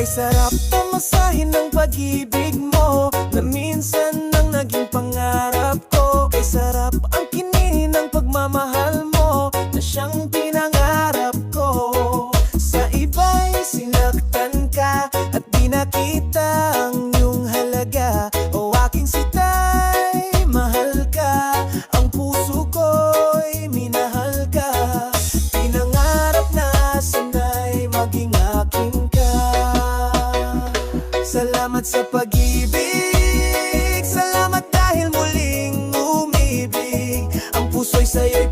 Kay sarap tamasahin ng pag-ibig mo, na minsan nang naging pangarap ko. Kay sarap ang kinin ng pagmamahal mo, na siyang pinangarap ko. Sa iba'y sinaktan ka at di nakita ang iyong halaga. O aking sitay, mahal ka, ang puso ko'y minahal ka. Pinangarap na sana'y maging akin ka. Salamat sa pag-ibig, salamat dahil muling umibig. Ang puso'y sa'yo'y